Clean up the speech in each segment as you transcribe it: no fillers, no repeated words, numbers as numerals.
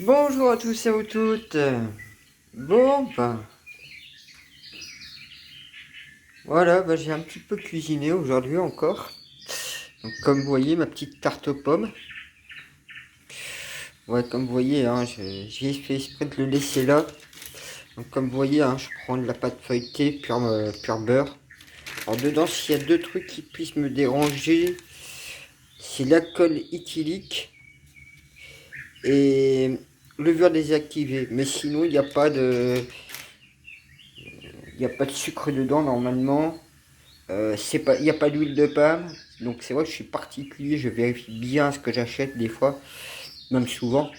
Bonjour à tous et à vous toutes. Bon, voilà, j'ai un petit peu cuisiné aujourd'hui encore. Donc, comme vous voyez, ma petite tarte aux pommes. Ouais, comme vous voyez, hein, j'ai fait exprès de le laisser là. Donc, comme vous voyez, hein, je prends de la pâte feuilletée, pur beurre. Alors, dedans, s'il y a deux trucs qui puissent me déranger, c'est l'alcool éthylique et levure désactivée. Mais sinon, il n'y a pas de sucre dedans normalement. Il n'y a pas d'huile de palme, donc c'est vrai que je suis particulier, je vérifie bien ce que j'achète des fois, même souvent.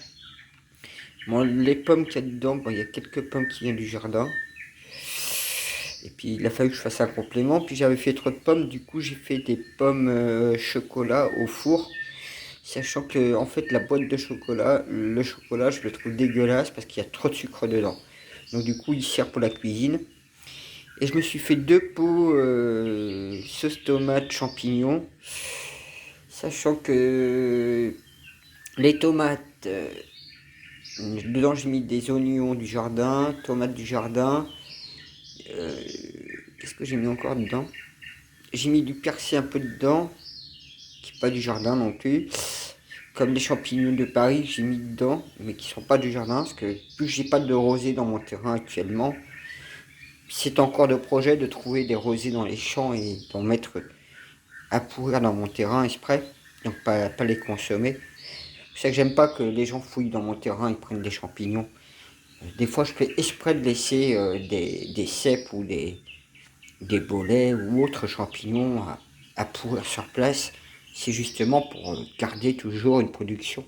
Bon, les pommes qu'il y a dedans, il y a quelques pommes qui viennent du jardin. Et puis il a fallu que je fasse un complément, puis j'avais fait trop de pommes, du coup j'ai fait des pommes chocolat au four. Sachant que en fait la boîte de chocolat, le chocolat je le trouve dégueulasse parce qu'il y a trop de sucre dedans. Donc du coup il sert pour la cuisine. Et je me suis fait deux pots sauce tomate champignons. Sachant que les tomates, dedans j'ai mis des oignons du jardin, tomates du jardin. Euh, Qu'est-ce que j'ai mis encore dedans? J'ai mis du persil un peu dedans, qui n'est pas du jardin non plus. Comme les champignons de Paris, j'ai mis dedans, mais qui ne sont pas du jardin, parce que plus j'ai pas de rosée dans mon terrain actuellement, c'est encore de projet de trouver des rosées dans les champs et d'en mettre à pourrir dans mon terrain exprès, donc pas les consommer. C'est ça que j'aime pas que les gens fouillent dans mon terrain et prennent des champignons. Des fois, je fais exprès de laisser des cèpes ou des bolets ou autres champignons à pourrir sur place. C'est justement pour garder toujours une production.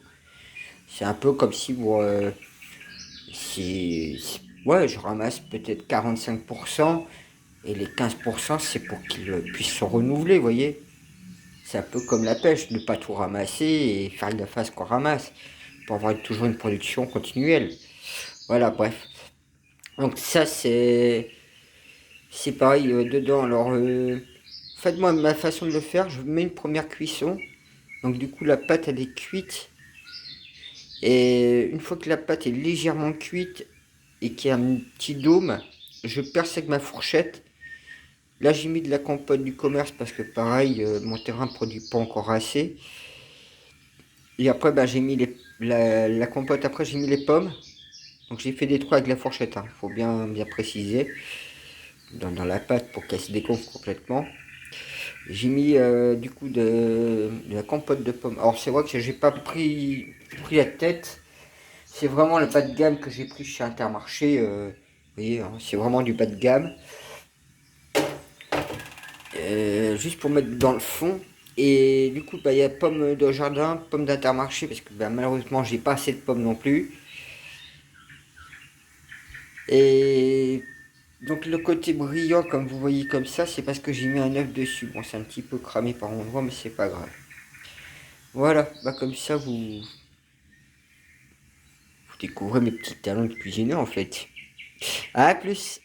C'est un peu comme si vous... ouais, je ramasse peut-être 45% et les 15% c'est pour qu'ils puissent se renouveler, vous voyez. C'est un peu comme la pêche, ne pas tout ramasser et faire gaffe à ce qu'on ramasse pour avoir toujours une production continuelle. Voilà, bref. Donc ça c'est pareil dedans. Alors en fait moi ma façon de le faire, je mets une première cuisson. Donc du coup la pâte elle est cuite et une fois que la pâte est légèrement cuite et qu'il y a un petit dôme, je perce avec ma fourchette. Là j'ai mis de la compote du commerce parce que pareil mon terrain ne produit pas encore assez. Et après j'ai mis la compote, après j'ai mis les pommes. Donc j'ai fait des trous avec la fourchette, hein. Faut bien préciser dans la pâte pour qu'elle se dégonfle complètement. J'ai mis du coup de la compote de pommes. Alors c'est vrai que j'ai pas pris la tête. C'est vraiment le bas de gamme que j'ai pris chez Intermarché. Vous voyez, hein, c'est vraiment du bas de gamme. Juste pour mettre dans le fond. Et du coup, il y a pommes de jardin, pommes d'Intermarché, parce que malheureusement, j'ai pas assez de pommes non plus. Et donc le côté brillant, comme vous voyez comme ça, c'est parce que j'ai mis un œuf dessus. Bon, c'est un petit peu cramé par endroit, mais c'est pas grave. Voilà, comme ça, vous découvrez mes petits talents de cuisinier en fait. À plus!